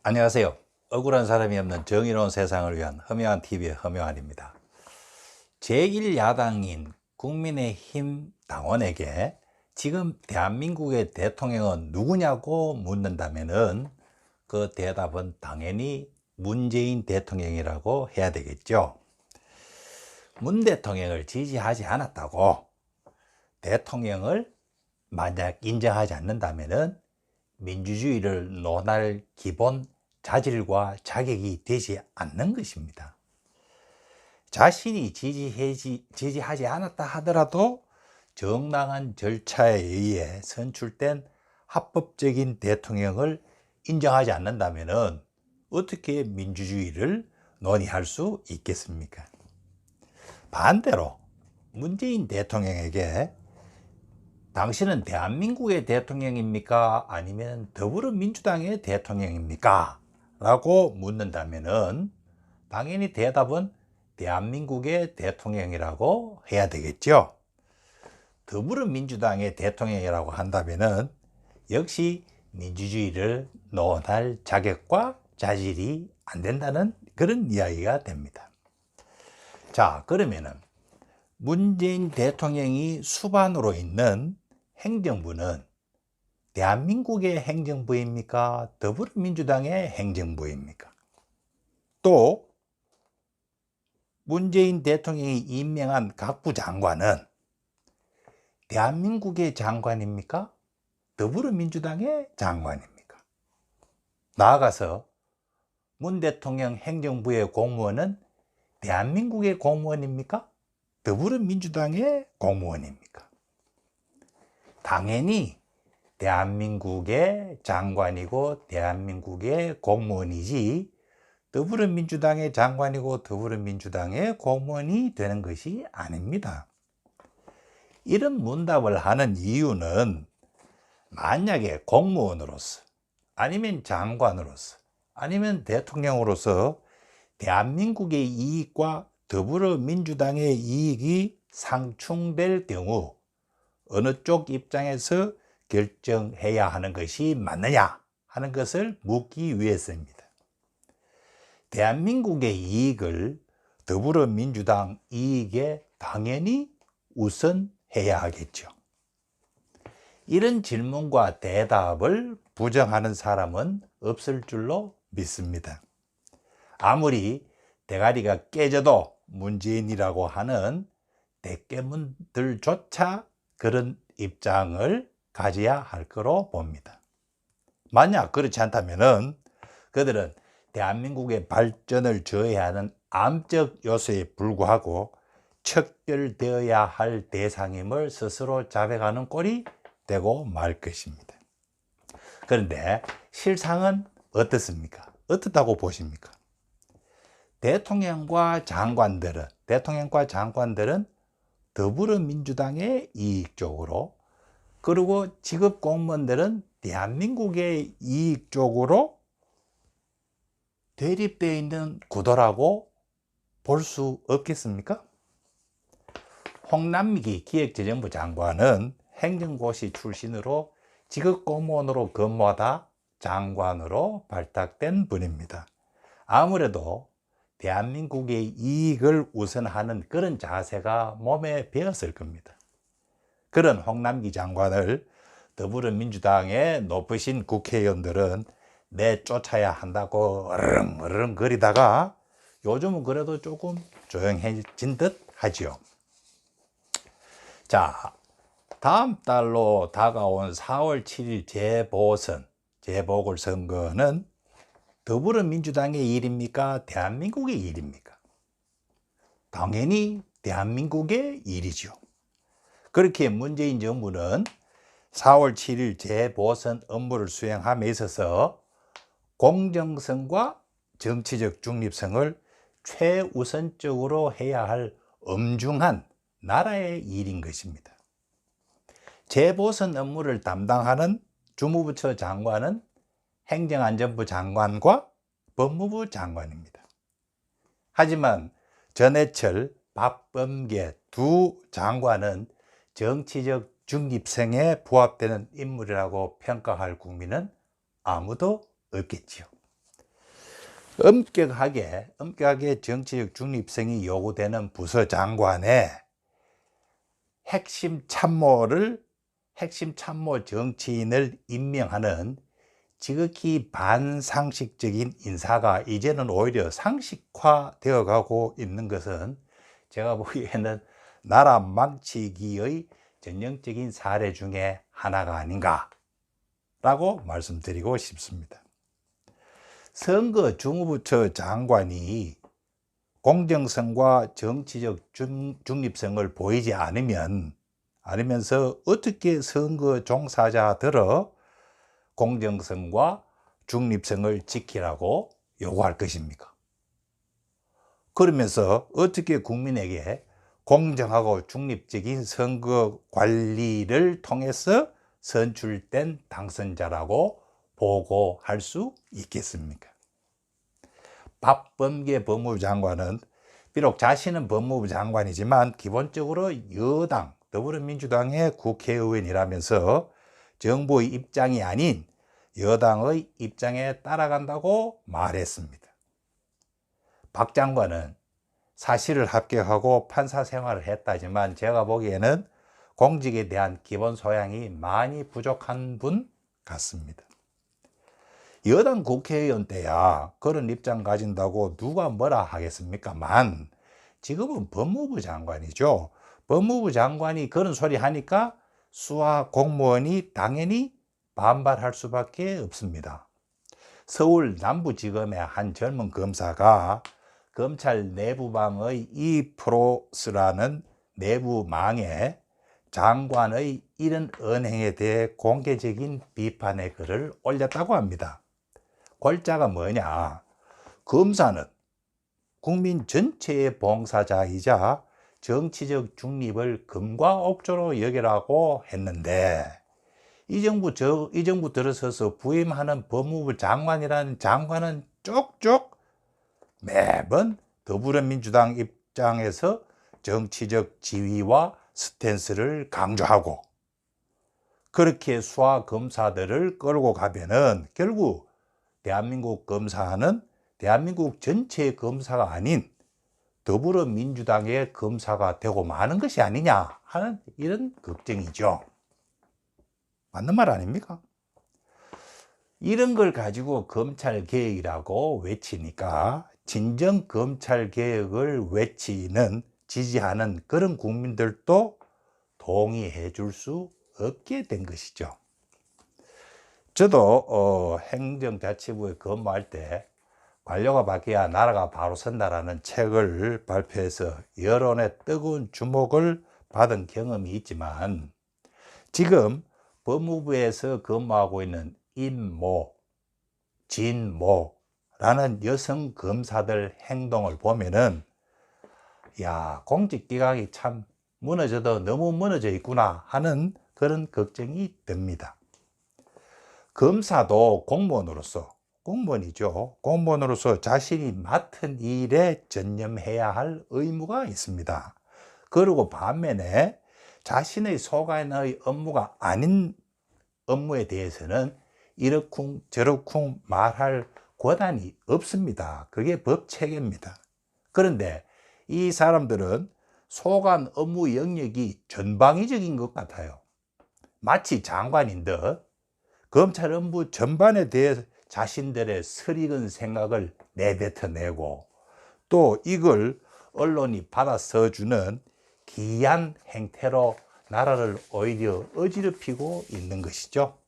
안녕하세요. 억울한 사람이 없는 정의로운 세상을 위한 허명한 TV의 허명한입니다. 제1야당인 국민의힘 당원에게 지금 대한민국의 대통령은 누구냐고 묻는다면은 그 대답은 당연히 문재인 대통령이라고 해야 되겠죠. 문 대통령을 지지하지 않았다고 대통령을 만약 인정하지 않는다면은 민주주의를 논할 기본 자질과 자격이 되지 않는 것입니다. 자신이 지지하지 않았다 하더라도 정당한 절차에 의해 선출된 합법적인 대통령을 인정하지 않는다면 어떻게 민주주의를 논의할 수 있겠습니까? 반대로 문재인 대통령에게 당신은 대한민국의 대통령입니까? 아니면 더불어민주당의 대통령입니까? 라고 묻는다면 당연히 대답은 대한민국의 대통령이라고 해야 되겠죠. 더불어민주당의 대통령이라고 한다면 역시 민주주의를 논할 자격과 자질이 안 된다는 그런 이야기가 됩니다. 자, 그러면은 문재인 대통령이 수반으로 있는 행정부는 대한민국의 행정부입니까? 더불어민주당의 행정부입니까? 또 문재인 대통령이 임명한 각부 장관은 대한민국의 장관입니까? 더불어민주당의 장관입니까? 나아가서 문 대통령 행정부의 공무원은 대한민국의 공무원입니까? 더불어민주당의 공무원입니까? 당연히 대한민국의 장관이고 대한민국의 공무원이지 더불어민주당의 장관이고 더불어민주당의 공무원이 되는 것이 아닙니다. 이런 문답을 하는 이유는 만약에 공무원으로서 아니면 장관으로서 아니면 대통령으로서 대한민국의 이익과 더불어민주당의 이익이 상충될 경우 어느 쪽 입장에서 결정해야 하는 것이 맞느냐 하는 것을 묻기 위해서입니다. 대한민국의 이익을 더불어민주당 이익에 당연히 우선해야 하겠죠. 이런 질문과 대답을 부정하는 사람은 없을 줄로 믿습니다. 아무리 대가리가 깨져도 문재인이라고 하는 대깨문들조차 그런 입장을 가져야 할 거로 봅니다. 만약 그렇지 않다면 그들은 대한민국의 발전을 저해하는 암적 요소에 불구하고 척결되어야 할 대상임을 스스로 자백하는 꼴이 되고 말 것입니다. 그런데 실상은 어떻습니까? 어떻다고 보십니까? 대통령과 장관들은 더불어민주당의 이익 쪽으로, 그리고 직업 공무원들은 대한민국의 이익 쪽으로 대립되어 있는 구도라고 볼 수 없겠습니까? 홍남기 기획재정부 장관은 행정고시 출신으로 직업 공무원으로 근무하다 장관으로 발탁된 분입니다. 아무래도 대한민국의 이익을 우선하는 그런 자세가 몸에 배었을 겁니다. 그런 홍남기 장관을 더불어민주당의 높으신 국회의원들은 내쫓아야 한다고 어르렁 거리다가 요즘은 그래도 조금 조용해진 듯 하죠. 자, 다음 달로 다가온 4월 7일 재보궐선거는 더불어민주당의 일입니까? 대한민국의 일입니까? 당연히 대한민국의 일이죠. 그렇게 문재인 정부는 4월 7일 재보선 업무를 수행함에 있어서 공정성과 정치적 중립성을 최우선적으로 해야 할 엄중한 나라의 일인 것입니다. 재보선 업무를 담당하는 주무부처 장관은 행정안전부 장관과 법무부 장관입니다. 하지만 전해철, 박범계 두 장관은 정치적 중립성에 부합되는 인물이라고 평가할 국민은 아무도 없겠지요. 엄격하게 정치적 중립성이 요구되는 부서 장관의 핵심 참모 정치인을 임명하는 지극히 반상식적인 인사가 이제는 오히려 상식화되어 가고 있는 것은 제가 보기에는 나라 망치기의 전형적인 사례 중에 하나가 아닌가 라고 말씀드리고 싶습니다. 선거 중후부처 장관이 공정성과 정치적 중립성을 보이지 않으면서 어떻게 선거 종사자들의 공정성과 중립성을 지키라고 요구할 것입니까? 그러면서 어떻게 국민에게 공정하고 중립적인 선거 관리를 통해서 선출된 당선자라고 보고할 수 있겠습니까? 박범계 법무부 장관은 비록 자신은 법무부 장관이지만 기본적으로 여당 더불어민주당의 국회의원이라면서 정부의 입장이 아닌 여당의 입장에 따라간다고 말했습니다. 박 장관은 사실을 합격하고 판사 생활을 했다지만 제가 보기에는 공직에 대한 기본 소양이 많이 부족한 분 같습니다. 여당 국회의원 때야 그런 입장 가진다고 누가 뭐라 하겠습니까만 지금은 법무부 장관이죠. 법무부 장관이 그런 소리 하니까 수하 공무원이 당연히 반발할 수밖에 없습니다. 서울 남부지검의 한 젊은 검사가 검찰 내부망의 이프로스라는 내부망에 장관의 이런 언행에 대해 공개적인 비판의 글을 올렸다고 합니다. 골자가 뭐냐? 검사는 국민 전체의 봉사자이자 정치적 중립을 금과 옥조로 여기라고 했는데 이 정부 들어서서 부임하는 법무부 장관이라는 장관은 쪽쪽 매번 더불어민주당 입장에서 정치적 지위와 스탠스를 강조하고 그렇게 수하 검사들을 끌고 가면은 결국 대한민국 검사는 대한민국 전체의 검사가 아닌 더불어민주당의 검사가 되고 마는 것이 아니냐 하는 이런 걱정이죠. 맞는 말 아닙니까? 이런 걸 가지고 검찰개혁이라고 외치니까 진정 검찰개혁을 지지하는 그런 국민들도 동의해 줄 수 없게 된 것이죠. 저도 행정자치부에 근무할 때 관료가 바뀌어야 나라가 바로 선다라는 책을 발표해서 여론의 뜨거운 주목을 받은 경험이 있지만 지금 법무부에서 근무하고 있는 임모, 진모라는 여성 검사들 행동을 보면은 야, 공직기강이 참 너무 무너져 있구나 하는 그런 걱정이 듭니다. 검사도 공무원으로서 자신이 맡은 일에 전념해야 할 의무가 있습니다. 그리고 반면에 자신의 소관의 업무가 아닌 업무에 대해서는 이러쿵 저러쿵 말할 권한이 없습니다. 그게 법 체계입니다. 그런데 이 사람들은 소관 업무 영역이 전방위적인 것 같아요. 마치 장관인 듯 검찰 업무 전반에 대해 자신들의 설익은 생각을 내뱉어내고 또 이걸 언론이 받아 써주는 기이한 행태로 나라를 오히려 어지럽히고 있는 것이죠.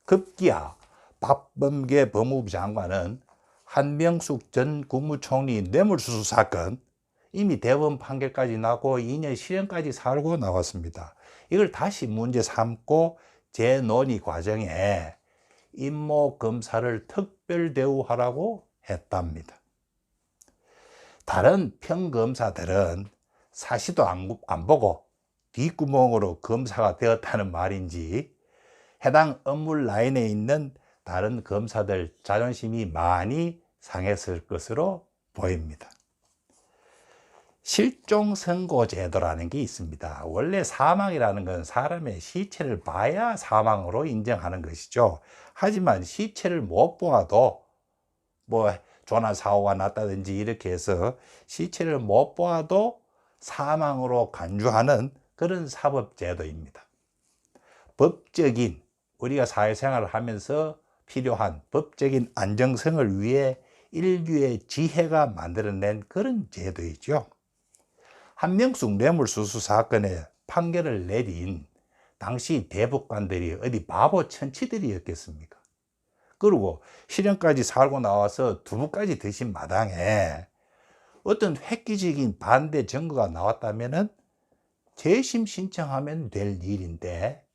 급기야 박범계 법무부 장관은 한명숙 전 국무총리 뇌물수수 사건 이미 대법원 판결까지 나고 2년 실형까지 살고 나왔습니다. 이걸 다시 문제 삼고 재논의 과정에 임모 검사를 특별 대우하라고 했답니다. 다른 평검사들은 사시도 안 보고 뒷구멍으로 검사가 되었다는 말인지 해당 업무 라인에 있는 다른 검사들 자존심이 많이 상했을 것으로 보입니다. 실종선고제도라는 게 있습니다. 원래 사망이라는 건 사람의 시체를 봐야 사망으로 인정하는 것이죠. 하지만 시체를 못 보아도 조난사고가 났다든지 이렇게 해서 시체를 못 보아도 사망으로 간주하는 그런 사법제도입니다. 법적인, 우리가 사회생활을 하면서 필요한 법적인 안정성을 위해 인류의 지혜가 만들어낸 그런 제도이죠. 한명숙 뇌물수수 사건에 판결을 내린 당시 대법관들이 어디 바보 천치들이었겠습니까? 그리고 실형까지 살고 나와서 두부까지 드신 마당에 어떤 획기적인 반대 증거가 나왔다면 재심 신청하면 될 일인데,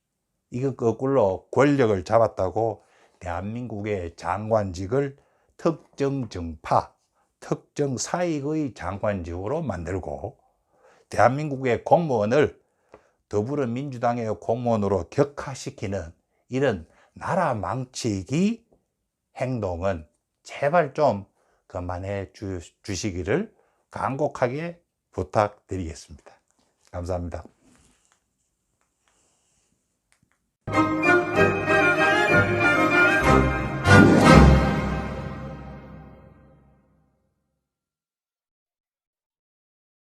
이건 거꾸로 권력을 잡았다고 대한민국의 장관직을 특정 정파, 특정 사익의 장관직으로 만들고 대한민국의 공무원을 더불어민주당의 공무원으로 격화시키는 이런 나라 망치기 행동은 제발 좀 그만해 주시기를 간곡하게 부탁드리겠습니다. 감사합니다.